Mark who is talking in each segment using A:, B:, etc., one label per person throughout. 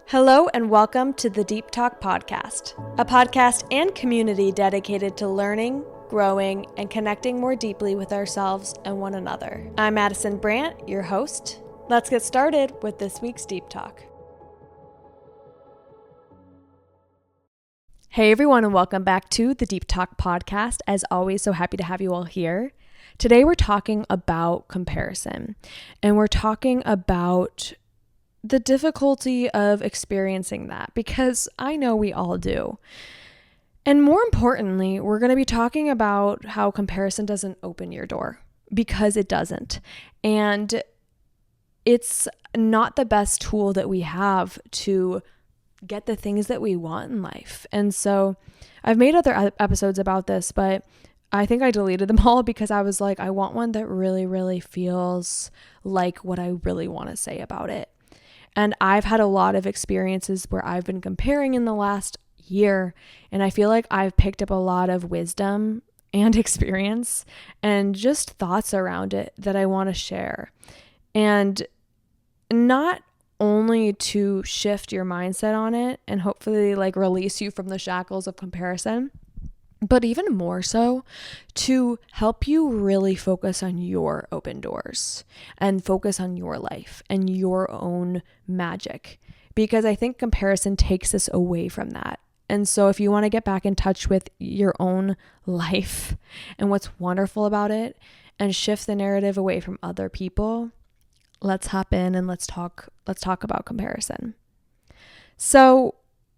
A: Hello and welcome to the Deep Talk Podcast, a podcast and community dedicated to learning, growing, and connecting more deeply with ourselves and one another. I'm Madison Brandt, your host. Let's get started with this week's Deep Talk. Hey everyone, and welcome back to the Deep Talk Podcast. As always, so happy to have you all here. Today we're talking about comparison, and we're talking about the difficulty of experiencing that, because I know we all do. And more importantly, we're going to be talking about how comparison doesn't open your door, because it doesn't. And it's not the best tool that we have to get the things that we want in life. And so I've made other episodes about this, but I think I deleted them all because I was like, I want one that really, really feels like what I really want to say about it. And I've had a lot of experiences where I've been comparing in the last year, and I feel like I've picked up a lot of wisdom and experience and just thoughts around it that I want to share. And not only to shift your mindset on it and hopefully release you from the shackles of comparison, but even more so to help you really focus on your open doors and focus on your life and your own magic, because I think comparison takes us away from that. And so if you want to get back in touch with your own life and what's wonderful about it and shift the narrative away from other people, let's hop in and let's talk about comparison. So,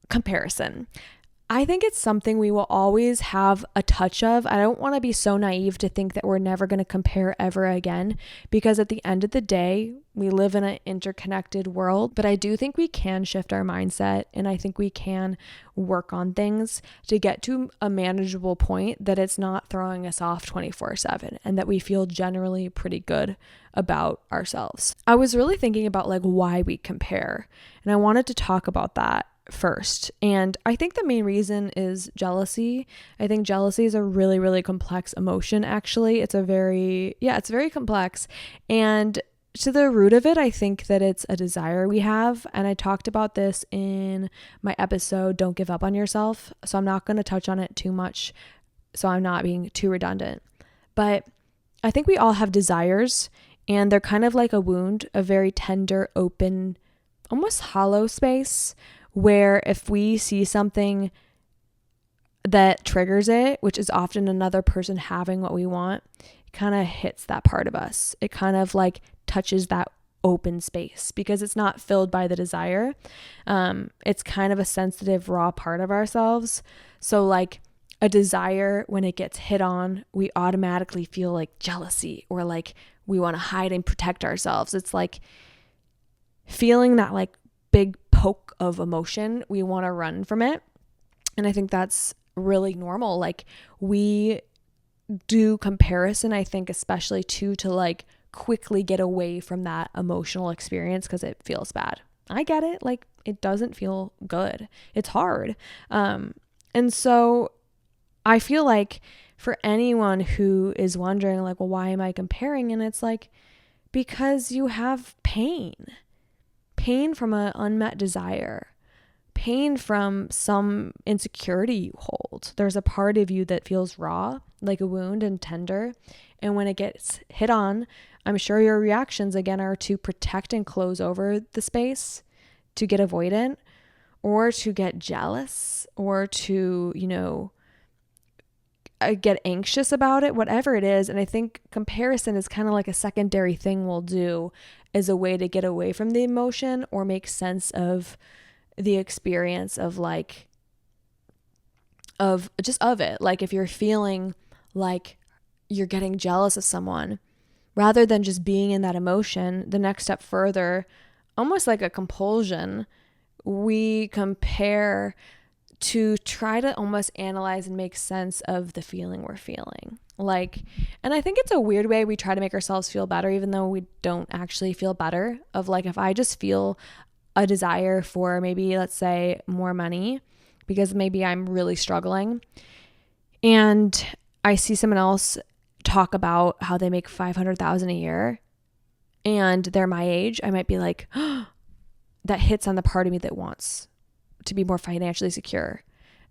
A: comparison. I think it's something we will always have a touch of. I don't want to be so naive to think that we're never going to compare ever again, because at the end of the day, we live in an interconnected world. But I do think we can shift our mindset, and I think we can work on things to get to a manageable point that it's not throwing us off 24/7 and that we feel generally pretty good about ourselves. I was really thinking about why we compare, and I wanted to talk about that first. And I think the main reason is jealousy. I think jealousy is a really, really complex emotion, actually. It's very complex. And to the root of it, I think that it's a desire we have. And I talked about this in my episode, Don't Give Up on Yourself. So I'm not going to touch on it too much, so I'm not being too redundant. But I think we all have desires, and they're kind of like a wound, a very tender, open, almost hollow space, where if we see something that triggers it, which is often another person having what we want, it kind of hits that part of us. It kind of touches that open space because it's not filled by the desire. It's kind of a sensitive, raw part of ourselves. So a desire, when it gets hit on, we automatically feel jealousy, or we want to hide and protect ourselves. It's feeling that big poke of emotion, we want to run from it. And I think that's really normal. We do comparison, I think, especially to quickly get away from that emotional experience because it feels bad. I get it. It doesn't feel good. It's hard. And so I feel for anyone who is wondering well, why am I comparing? And it's because you have pain from an unmet desire, pain from some insecurity you hold. There's a part of you that feels raw, like a wound, and tender. And when it gets hit on, I'm sure your reactions again are to protect and close over the space, to get avoidant, or to get jealous, or to, get anxious about it, whatever it is. And I think comparison is kind of a secondary thing we'll do as a way to get away from the emotion or make sense of the experience of it. If you're feeling like you're getting jealous of someone, rather than just being in that emotion, the next step further, almost like a compulsion, we compare to try to almost analyze and make sense of the feeling we're feeling. And I think it's a weird way we try to make ourselves feel better, even though we don't actually feel better. If I just feel a desire for maybe, let's say, more money, because maybe I'm really struggling, and I see someone else talk about how they make $500,000 a year and they're my age, I might be like, oh, that hits on the part of me that wants to be more financially secure.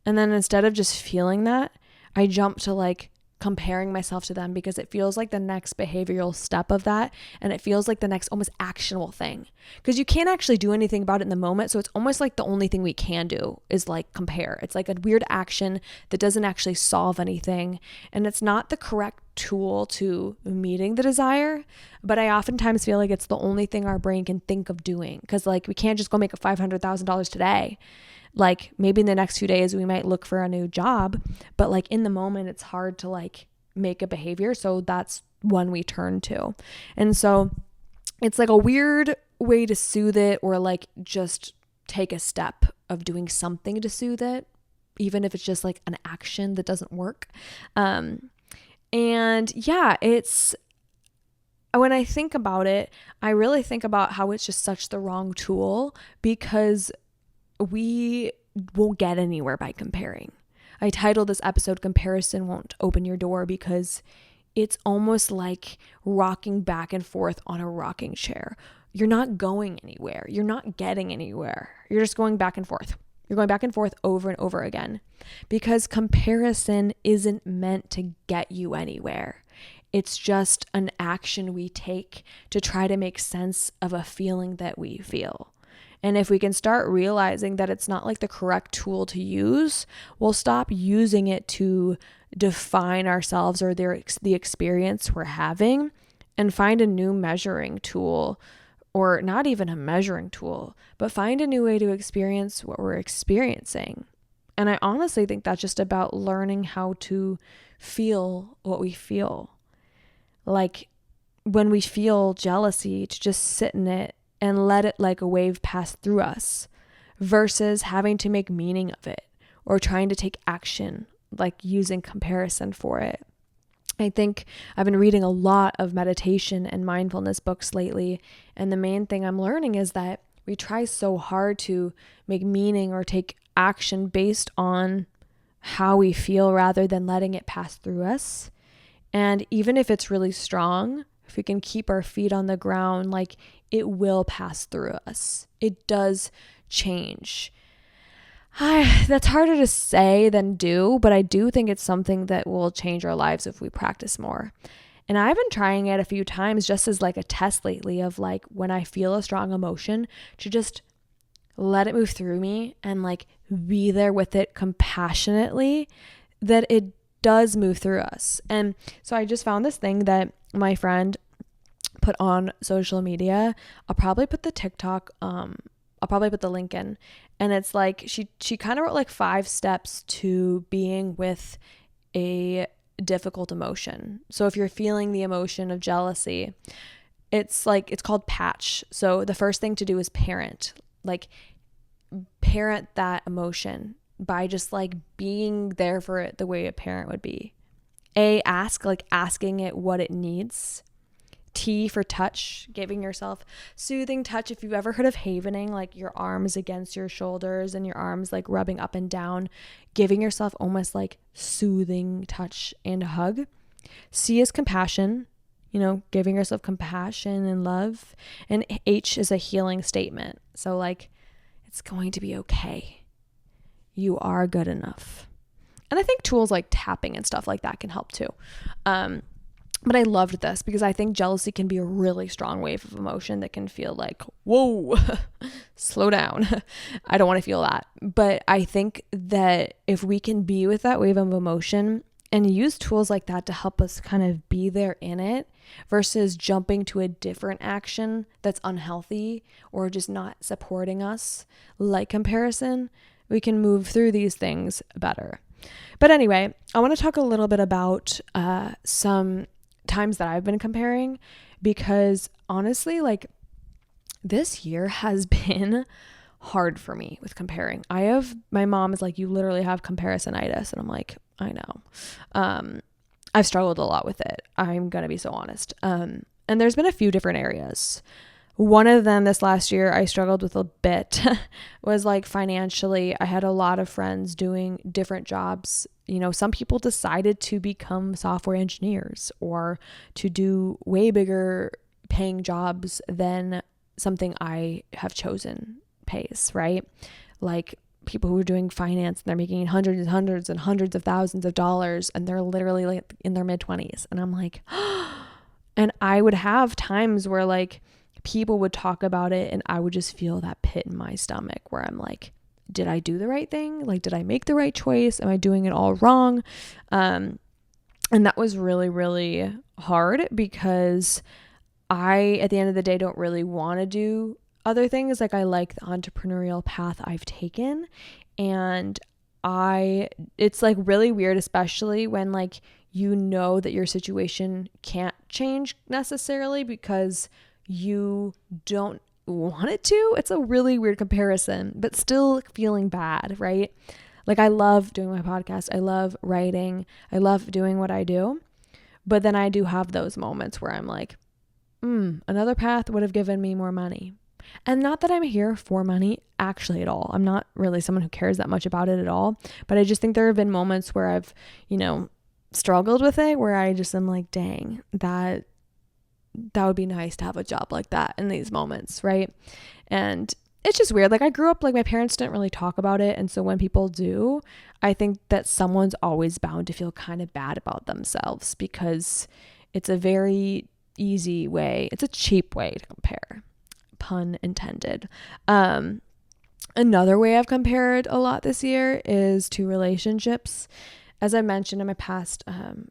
A: And then instead of just feeling that, I jump to like comparing myself to them because it feels like the next behavioral step of that. And it feels like the next almost actionable thing because you can't actually do anything about it in the moment. So it's almost like the only thing we can do is like compare. It's like a weird action that doesn't actually solve anything. And it's not the correct tool to meeting the desire. But I oftentimes feel like it's the only thing our brain can think of doing because like we can't just go make a $500,000 today. Like maybe in the next few days we might look for a new job, but like in the moment it's hard to like make a behavior. So that's one we turn to. And so it's like a weird way to soothe it or like just take a step of doing something to soothe it, even if it's just like an action that doesn't work. And yeah, when I think about it, I really think about how it's just such the wrong tool because we won't get anywhere by comparing. I titled this episode Comparison Won't Open Your Door because it's almost like rocking back and forth on a rocking chair. You're not going anywhere. You're not getting anywhere. You're just going back and forth. You're going back and forth over and over again because comparison isn't meant to get you anywhere. It's just an action we take to try to make sense of a feeling that we feel. And if we can start realizing that it's not like the correct tool to use, we'll stop using it to define ourselves or the experience we're having and find a new measuring tool, or not even a measuring tool, but find a new way to experience what we're experiencing. And I honestly think that's just about learning how to feel what we feel. Like when we feel jealousy, to just sit in it and let it like a wave pass through us versus having to make meaning of it or trying to take action, like using comparison for it. I think I've been reading a lot of meditation and mindfulness books lately. And the main thing I'm learning is that we try so hard to make meaning or take action based on how we feel rather than letting it pass through us. And even if it's really strong, if we can keep our feet on the ground, like it will pass through us. It does change. That's harder to say than do, but I do think it's something that will change our lives if we practice more. And I've been trying it a few times just as like a test lately of like when I feel a strong emotion to just let it move through me and like be there with it compassionately, that it does move through us. And so I just found this thing that my friend put on social media. I'll probably put the TikTok, I'll probably put the link in. And it's like, she kind of wrote like 5 steps to being with a difficult emotion. So if you're feeling the emotion of jealousy, it's called patch. So the first thing to do is parent that emotion by just like being there for it the way a parent would be. Asking it what it needs. T for touch, giving yourself soothing touch. If you've ever heard of havening, like your arms against your shoulders and your arms like rubbing up and down, giving yourself almost like soothing touch and a hug. C is compassion, giving yourself compassion and love. And H is a healing statement. So like, it's going to be okay. You are good enough. And I think tools like tapping and stuff like that can help too. But I loved this because I think jealousy can be a really strong wave of emotion that can feel like, whoa, slow down. I don't want to feel that. But I think that if we can be with that wave of emotion and use tools like that to help us kind of be there in it versus jumping to a different action that's unhealthy or just not supporting us, like comparison, we can move through these things better. But anyway, I want to talk a little bit about some times that I've been comparing, because honestly, like this year has been hard for me with comparing. My mom is like, you literally have comparisonitis. And I'm like, I know. I've struggled a lot with it. I'm going to be so honest. And there's been a few different areas. One of them this last year I struggled with a bit was like financially. I had a lot of friends doing different jobs. Some people decided to become software engineers or to do way bigger paying jobs than something I have chosen pays, right? Like people who are doing finance and they're making hundreds and hundreds and hundreds of thousands of dollars and they're literally like in their mid-20s. And I'm like, and I would have times where like people would talk about it and I would just feel that pit in my stomach where I'm like, did I do the right thing? Like, did I make the right choice? Am I doing it all wrong? And that was really, really hard because I, at the end of the day, don't really want to do other things. Like I like the entrepreneurial path I've taken, and it's like really weird, especially when like you know that your situation can't change necessarily because you don't want it to. It's a really weird comparison, but still feeling bad, right? Like I love doing my podcast. I love writing. I love doing what I do. But then I do have those moments where I'm like, another path would have given me more money. And not that I'm here for money actually at all. I'm not really someone who cares that much about it at all. But I just think there have been moments where I've, struggled with it, where I just am like, dang, that would be nice to have a job like that in these moments, right? And it's just weird. Like I grew up, like my parents didn't really talk about it. And so when people do, I think that someone's always bound to feel kind of bad about themselves because it's a very easy way. It's a cheap way to compare, pun intended. Another way I've compared a lot this year is to relationships. As I mentioned in my past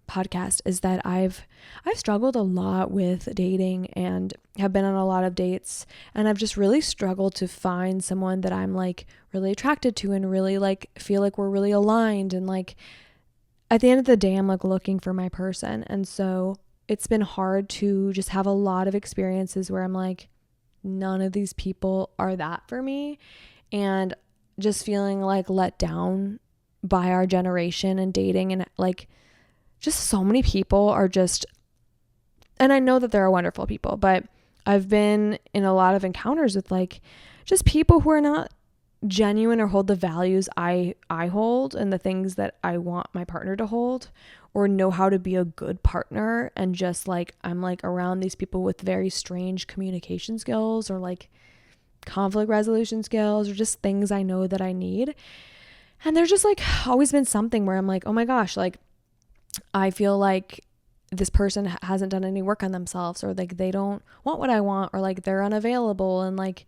A: podcast, is that I've struggled a lot with dating and have been on a lot of dates, and I've just really struggled to find someone that I'm like really attracted to and really like feel like we're really aligned, and like at the end of the day I'm like looking for my person. And so it's been hard to just have a lot of experiences where I'm like, none of these people are that for me, and just feeling like let down by our generation and dating, and like just so many people are just, and I know that there are wonderful people, but I've been in a lot of encounters with like just people who are not genuine or hold the values I hold and the things that I want my partner to hold, or know how to be a good partner. And just like I'm like around these people with very strange communication skills or like conflict resolution skills or just things I know that I need. And there's just like always been something where I'm like, oh my gosh, like I feel like this person hasn't done any work on themselves, or like they don't want what I want, or like they're unavailable. And like,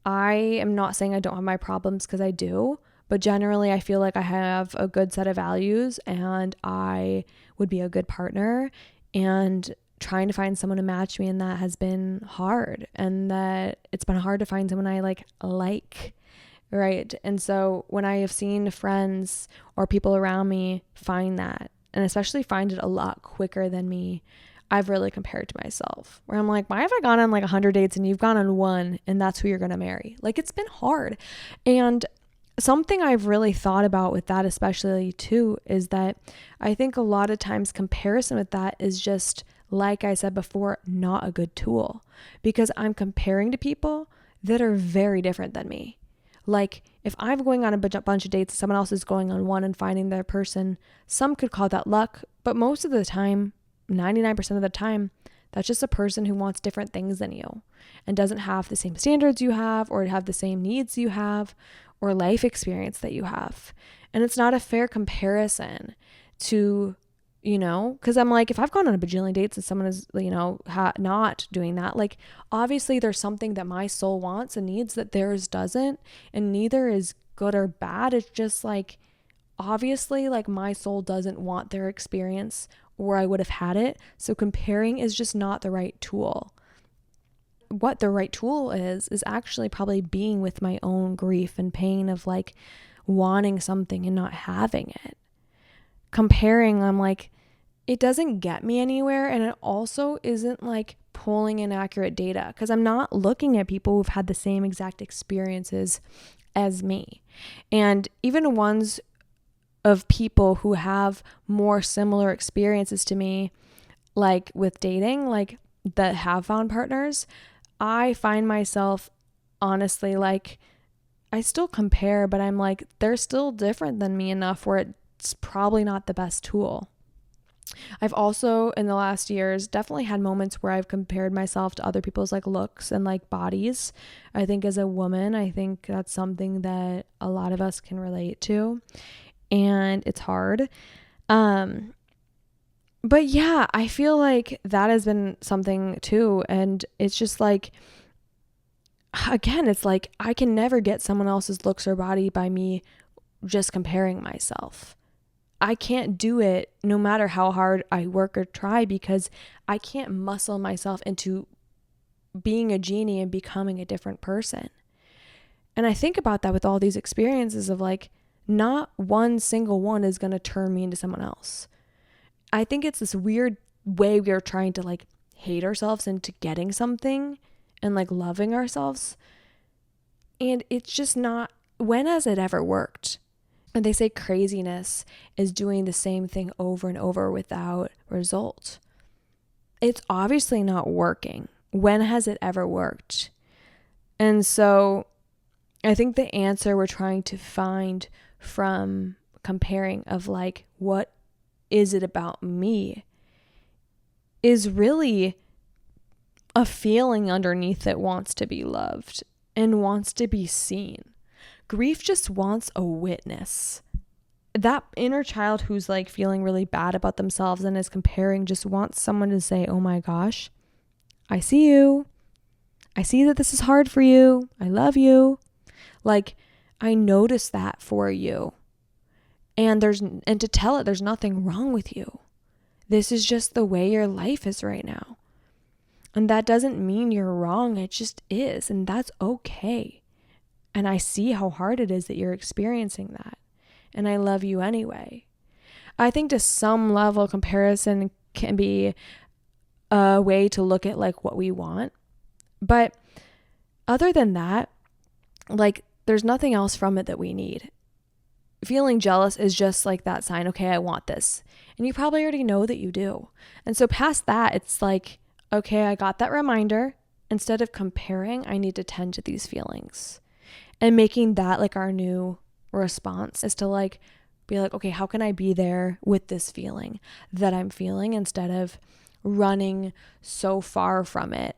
A: I am not saying I don't have my problems, because I do, but generally I feel like I have a good set of values and I would be a good partner, and trying to find someone to match me in that has been hard, and that it's been hard to find someone I like. Right. And so when I have seen friends or people around me find that, and especially find it a lot quicker than me, I've really compared to myself, where I'm like, why have I gone on like 100 dates and you've gone on one and that's who you're going to marry? Like, it's been hard. And something I've really thought about with that, especially too, is that I think a lot of times comparison with that is just, like I said before, not a good tool, because I'm comparing to people that are very different than me. Like if I'm going on a bunch of dates, someone else is going on one and finding their person, some could call that luck, but most of the time, 99% of the time, that's just a person who wants different things than you and doesn't have the same standards you have, or have the same needs you have, or life experience that you have. And it's not a fair comparison to, because I'm like, if I've gone on a bajillion dates and someone is, not doing that, like obviously there's something that my soul wants and needs that theirs doesn't, and neither is good or bad. It's just like, obviously, like my soul doesn't want their experience, or I would have had it. So comparing is just not the right tool. What the right tool is actually probably being with my own grief and pain of like wanting something and not having it. Comparing, I'm like, it doesn't get me anywhere, and it also isn't like pulling inaccurate data, because I'm not looking at people who've had the same exact experiences as me. And even ones of people who have more similar experiences to me, like with dating, like that have found partners, I find myself honestly like I still compare, but I'm like, they're still different than me enough where it's probably not the best tool. I've also in the last years definitely had moments where I've compared myself to other people's like looks and like bodies. I think as a woman, I think that's something that a lot of us can relate to, and it's hard. But yeah, I feel like that has been something too, and it's just like, again, it's like I can never get someone else's looks or body by me just comparing myself. I can't do it no matter how hard I work or try, because I can't muscle myself into being a genie and becoming a different person. And I think about that with all these experiences of like, not one single one is going to turn me into someone else. I think it's this weird way we are trying to like hate ourselves into getting something and like loving ourselves. And it's just not, when has it ever worked? And they say craziness is doing the same thing over and over without result. It's obviously not working. When has it ever worked? And so I think the answer we're trying to find from comparing of like, what is it about me, is really a feeling underneath that wants to be loved and wants to be seen. Grief just wants a witness. That inner child who's like feeling really bad about themselves and is comparing just wants someone to say, oh my gosh, I see you. I see that this is hard for you. I love you. Like, I notice that for you. And to tell it there's nothing wrong with you. This is just the way your life is right now. And that doesn't mean you're wrong. It just is. And that's okay. And I see how hard it is that you're experiencing that. And I love you anyway. I think to some level, comparison can be a way to look at like what we want. But other than that, like there's nothing else from it that we need. Feeling jealous is just like that sign, okay, I want this. And you probably already know that you do. And so past that, it's like, okay, I got that reminder. Instead of comparing, I need to tend to these feelings. And making that like our new response is to like be like, okay, how can I be there with this feeling that I'm feeling instead of running so far from it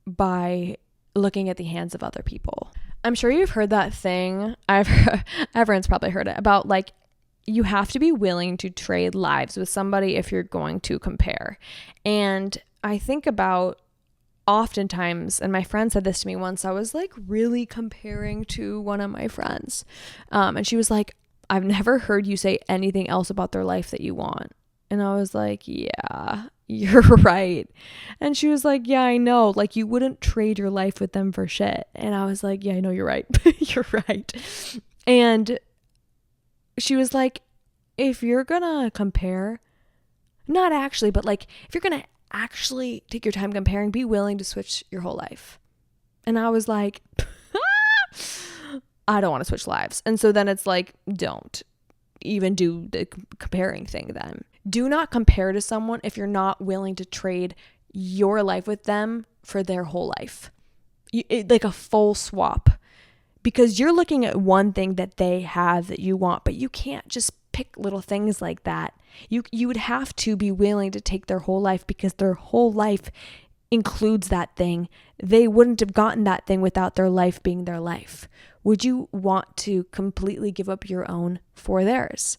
A: by looking at the hands of other people. I'm sure you've heard that thing. Everyone's probably heard it about like, you have to be willing to trade lives with somebody if you're going to compare. And I think about oftentimes, and my friend said this to me once, I was like really comparing to one of my friends. And she was like, I've never heard you say anything else about their life that you want. And I was like, yeah, you're right. And she was like, yeah, I know. Like, you wouldn't trade your life with them for shit. And I was like, yeah, I know you're right. You're right. And she was like, if you're gonna compare, not actually, but like, if you're gonna actually take your time comparing, be willing to switch your whole life. And I was like, I don't want to switch lives. And so then it's like, don't even do the comparing thing then. Do not compare to someone if you're not willing to trade your life with them for their whole life. Like a full swap. Because you're looking at one thing that they have that you want, but you can't just pick little things like that. You would have to be willing to take their whole life, because their whole life includes that thing. They wouldn't have gotten that thing without their life being their life. Would you want to completely give up your own for theirs?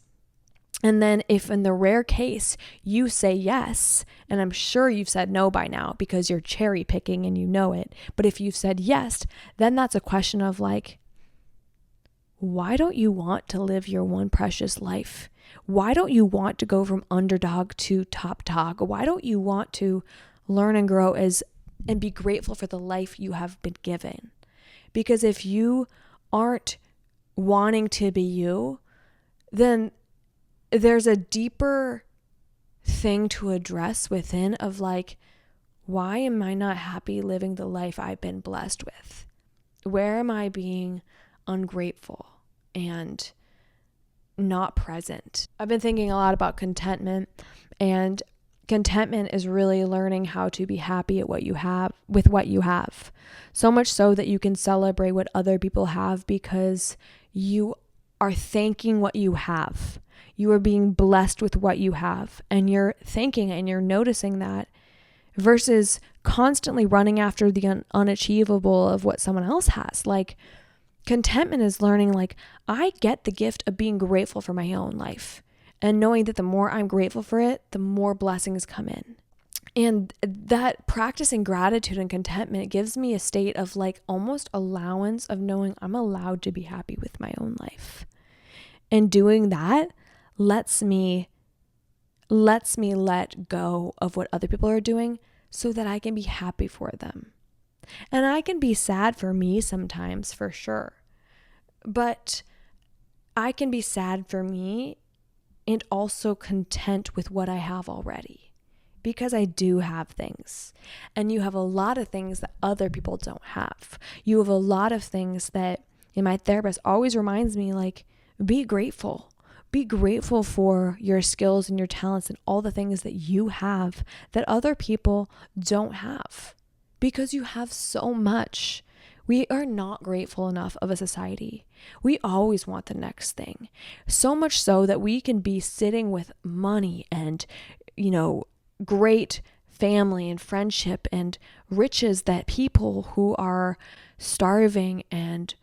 A: And then if in the rare case you say yes, and I'm sure you've said no by now because you're cherry picking and you know it, but if you've said yes, then that's a question of like, why don't you want to live your one precious life? Why don't you want to go from underdog to top dog? Why don't you want to learn and grow and be grateful for the life you have been given? Because if you aren't wanting to be you, then there's a deeper thing to address within of like, why am I not happy living the life I've been blessed with? Where am I being ungrateful and not present? I've been thinking a lot about contentment, and contentment is really learning how to be happy at what you have with what you have. So much so that you can celebrate what other people have because you are thanking what you have. You are being blessed with what you have, and you're thanking and you're noticing that, versus constantly running after the unachievable of what someone else has. Like, contentment is learning, like, I get the gift of being grateful for my own life, and knowing that the more I'm grateful for it, the more blessings come in. And that practicing gratitude and contentment gives me a state of like almost allowance of knowing I'm allowed to be happy with my own life. And doing that lets me let go of what other people are doing so that I can be happy for them. And I can be sad for me sometimes, for sure. But I can be sad for me and also content with what I have already. Because I do have things, and you have a lot of things that other people don't have. You have a lot of things that, and my therapist always reminds me, like, be grateful. Be grateful for your skills and your talents and all the things that you have that other people don't have, because you have so much. We are not grateful enough of a society. We always want the next thing. So much so that we can be sitting with money and, great family and friendship and riches that people who are starving and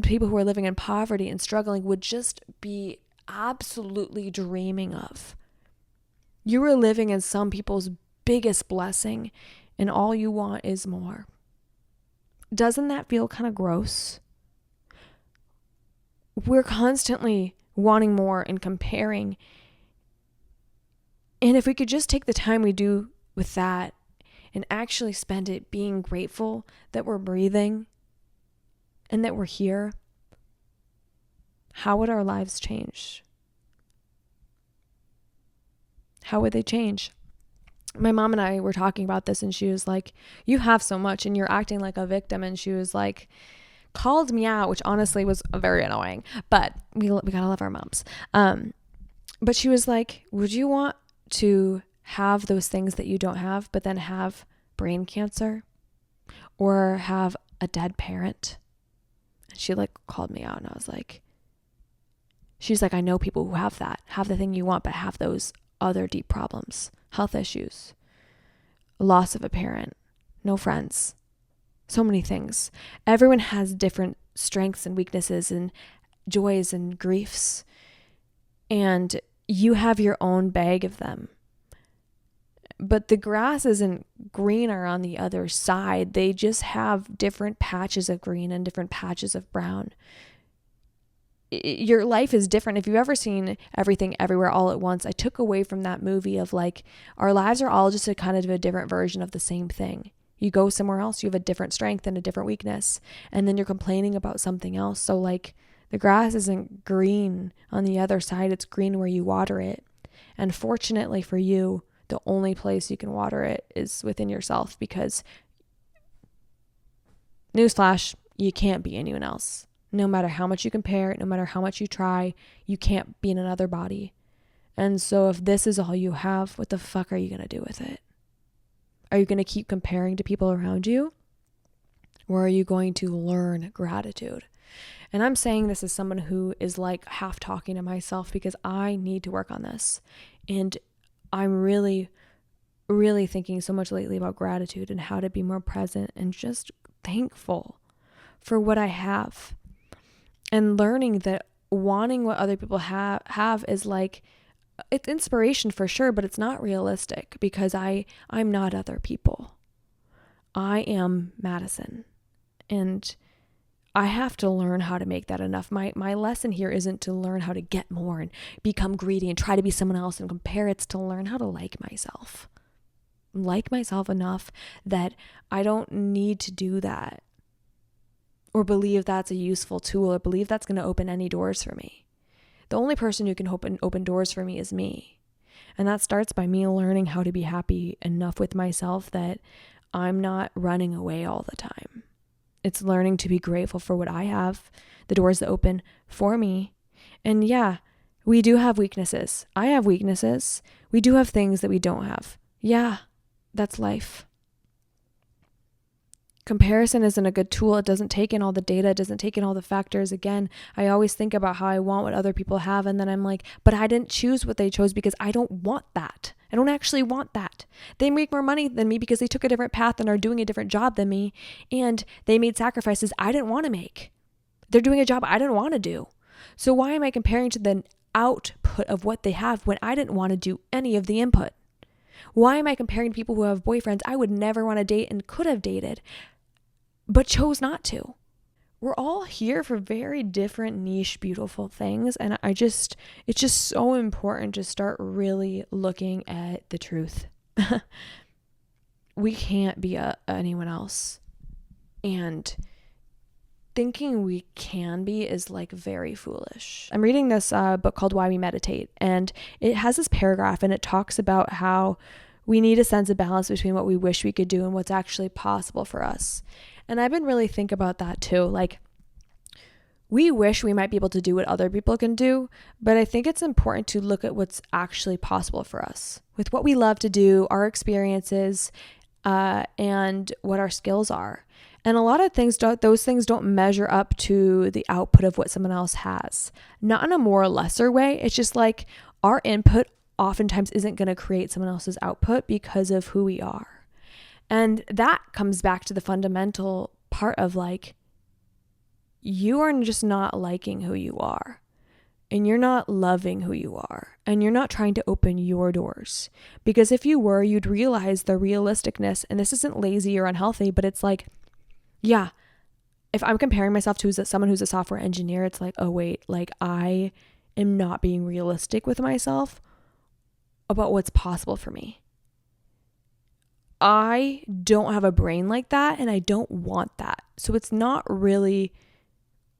A: people who are living in poverty and struggling would just be absolutely dreaming of. You are living in some people's biggest blessing, and all you want is more. Doesn't that feel kind of gross? We're constantly wanting more and comparing. And if we could just take the time we do with that and actually spend it being grateful that we're breathing and that we're here, how would our lives change? How would they change? My mom and I were talking about this, and she was like, you have so much and you're acting like a victim. And she was like, called me out, which honestly was very annoying, but we gotta love our moms. But she was like, would you want to have those things that you don't have, but then have brain cancer or have a dead parent? And she like called me out, and I was like, she's like, I know people who have that, have the thing you want, but have those other deep problems, health issues, loss of a parent, no friends, so many things. Everyone has different strengths and weaknesses and joys and griefs, and you have your own bag of them. But the grass isn't greener on the other side. They just have different patches of green and different patches of brown. Your life is different. If you've ever seen Everything Everywhere All at Once, I took away from that movie of like, our lives are all just a kind of a different version of the same thing. You go somewhere else, you have a different strength and a different weakness, and then you're complaining about something else. So like, the grass isn't green on the other side, it's green where you water it. And fortunately for you, the only place you can water it is within yourself, because newsflash, you can't be anyone else. No matter how much you compare, no matter how much you try, you can't be in another body. And so if this is all you have, what the fuck are you going to do with it? Are you going to keep comparing to people around you? Or are you going to learn gratitude? And I'm saying this as someone who is like half talking to myself, because I need to work on this. And I'm really, really thinking so much lately about gratitude and how to be more present and just thankful for what I have. And learning that wanting what other people have is like, it's inspiration for sure, but it's not realistic, because I'm not other people. I am Madison, and I have to learn how to make that enough. My lesson here isn't to learn how to get more and become greedy and try to be someone else and compare. It's to learn how to like myself enough that I don't need to do that, or believe that's a useful tool, or believe that's going to open any doors for me. The only person who can open doors for me is me. And that starts by me learning how to be happy enough with myself that I'm not running away all the time. It's learning to be grateful for what I have, the doors that open for me. And yeah, we do have weaknesses. I have weaknesses. We do have things that we don't have. Yeah, that's life. comparison isn't a good tool. It doesn't take in all the data. It doesn't take in all the factors. Again, I always think about how I want what other people have. And then I'm like, but I didn't choose what they chose because I don't want that. I don't actually want that. They make more money than me because they took a different path and are doing a different job than me. And they made sacrifices I didn't want to make. They're doing a job I didn't want to do. So why am I comparing to the output of what they have when I didn't want to do any of the input? Why am I comparing to people who have boyfriends I would never want to date and could have dated, but chose not to? We're all here for very different, niche, beautiful things. And it's just so important to start really looking at the truth. We can't be anyone else. And thinking we can be is like very foolish. I'm reading this book called Why We Meditate, and it has this paragraph and it talks about how we need a sense of balance between what we wish we could do and what's actually possible for us. And I've been really thinking about that too. Like, we wish we might be able to do what other people can do, but I think it's important to look at what's actually possible for us with what we love to do, our experiences, and what our skills are. And a lot of those things don't measure up to the output of what someone else has. Not in a more or lesser way. It's just like our input oftentimes isn't going to create someone else's output because of who we are. And that comes back to the fundamental part of like, you are just not liking who you are. And you're not loving who you are. And you're not trying to open your doors. Because if you were, you'd realize the realisticness. And this isn't lazy or unhealthy, but it's like, yeah, if I'm comparing myself to someone who's a software engineer, it's like, oh wait, like I am not being realistic with myself about what's possible for me. I don't have a brain like that and I don't want that. So it's not really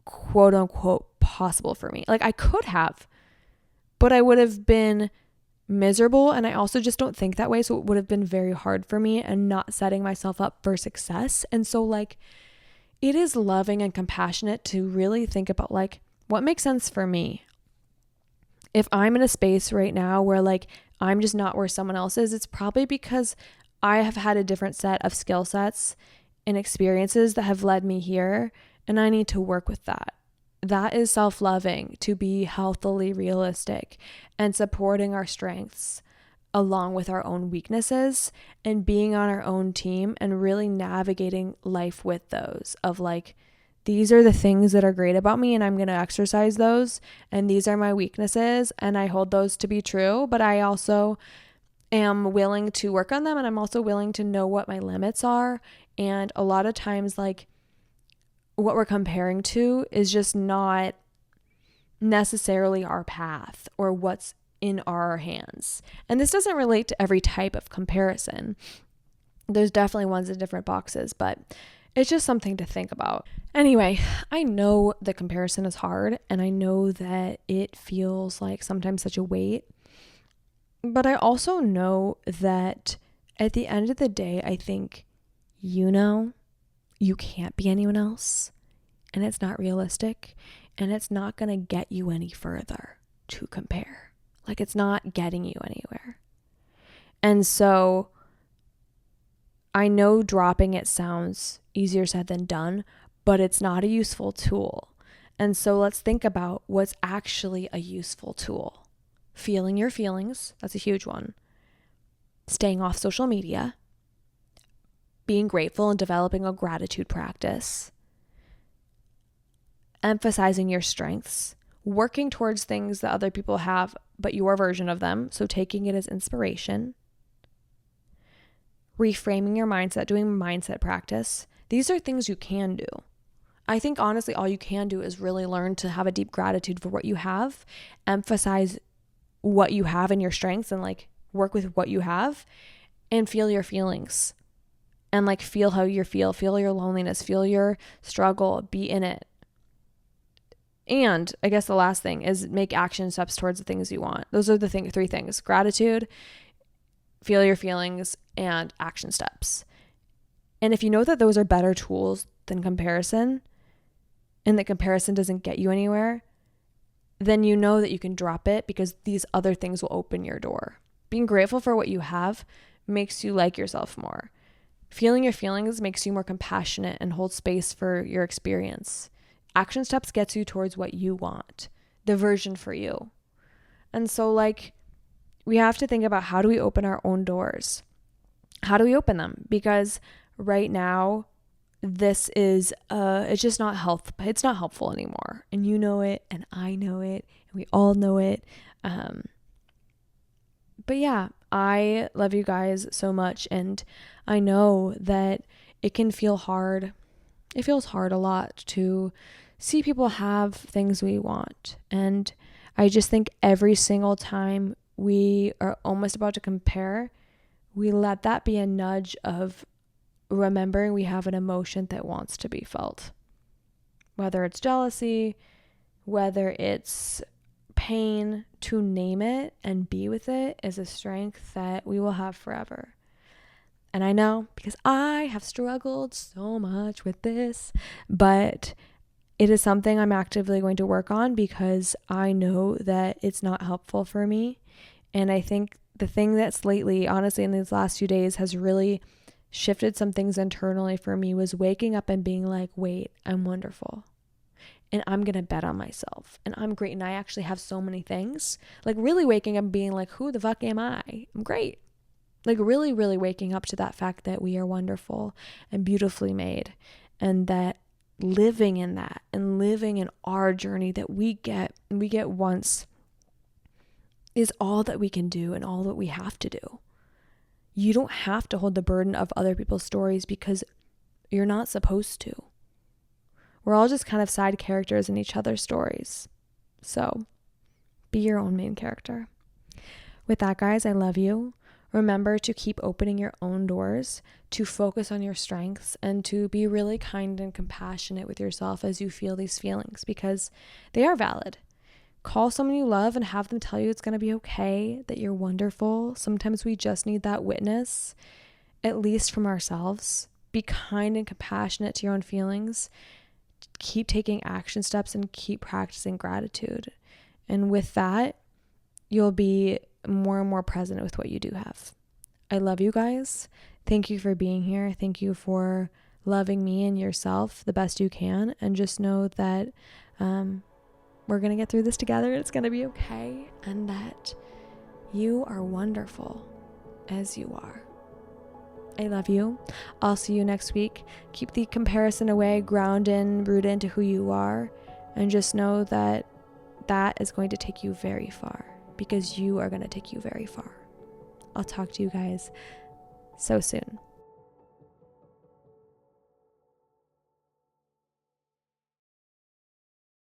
A: quote unquote possible for me. Like I could have, but I would have been miserable, and I also just don't think that way, so it would have been very hard for me and not setting myself up for success. And so like it is loving and compassionate to really think about like what makes sense for me. If I'm in a space right now where like I'm just not where someone else is, it's probably because I have had a different set of skill sets and experiences that have led me here, and I need to work with that. That is self-loving, to be healthily realistic and supporting our strengths along with our own weaknesses and being on our own team and really navigating life with those of like, these are the things that are great about me and I'm going to exercise those, and these are my weaknesses and I hold those to be true, but I also am willing to work on them, and I'm also willing to know what my limits are. And a lot of times like what we're comparing to is just not necessarily our path or what's in our hands. And this doesn't relate to every type of comparison. There's definitely ones in different boxes, but it's just something to think about. Anyway, I know that comparison is hard, and I know that it feels like sometimes such a weight, but I also know that at the end of the day, I think, you can't be anyone else, and it's not realistic, and it's not going to get you any further to compare. Like, it's not getting you anywhere. And so I know dropping it sounds easier said than done, but it's not a useful tool. And so let's think about what's actually a useful tool. Feeling your feelings, that's a huge one. Staying off social media. Being grateful and developing a gratitude practice. Emphasizing your strengths. Working towards things that other people have, but your version of them. So taking it as inspiration. Reframing your mindset, doing mindset practice. These are things you can do. I think honestly, all you can do is really learn to have a deep gratitude for what you have, emphasize what you have and your strengths, and like work with what you have, and feel your feelings, and like feel how you feel your loneliness, feel your struggle, be in it. And I guess the last thing is make action steps towards the things you want. Those are the three things: gratitude, feel your feelings, and action steps. And if you know that those are better tools than comparison, and that comparison doesn't get you anywhere, then you know that you can drop it, because these other things will open your door. Being grateful for what you have makes you like yourself more. Feeling your feelings makes you more compassionate and holds space for your experience. Action steps gets you towards what you want, the version for you. And so like, we have to think about, how do we open our own doors? How do we open them? Because right now, this is it's just not it's not helpful anymore, and you know it, and I know it, and we all know it. But yeah, I love you guys so much, and I know that it can feel hard. It feels hard a lot to see people have things we want, and I just think every single time we are almost about to compare, we let that be a nudge of remembering we have an emotion that wants to be felt. Whether it's jealousy, whether it's pain, to name it and be with it is a strength that we will have forever. And I know, because I have struggled so much with this, but it is something I'm actively going to work on, because I know that it's not helpful for me. And I think the thing that's lately, honestly, in these last few days has really shifted some things internally for me was waking up and being like, wait, I'm wonderful. And I'm going to bet on myself. And I'm great. And I actually have so many things. Like really waking up and being like, who the fuck am I? I'm great. Like really, really waking up to that fact that we are wonderful and beautifully made. And that living in that and living in our journey that we get once is all that we can do and all that we have to do. You don't have to hold the burden of other people's stories, because you're not supposed to. We're all just kind of side characters in each other's stories. So be your own main character. With that, guys, I love you. Remember to keep opening your own doors, to focus on your strengths, and to be really kind and compassionate with yourself as you feel these feelings, because they are valid. Call someone you love and have them tell you it's going to be okay, that you're wonderful. Sometimes we just need that witness, at least from ourselves. Be kind and compassionate to your own feelings. Keep taking action steps and keep practicing gratitude. And with that, you'll be more and more present with what you do have. I love you guys. Thank you for being here. Thank you for loving me and yourself the best you can. And just know that we're going to get through this together. It's going to be okay. And that you are wonderful as you are. I love you. I'll see you next week. Keep the comparison away, ground in, root into who you are, and just know that that is going to take you very far, because you are going to take you very far. I'll talk to you guys so soon.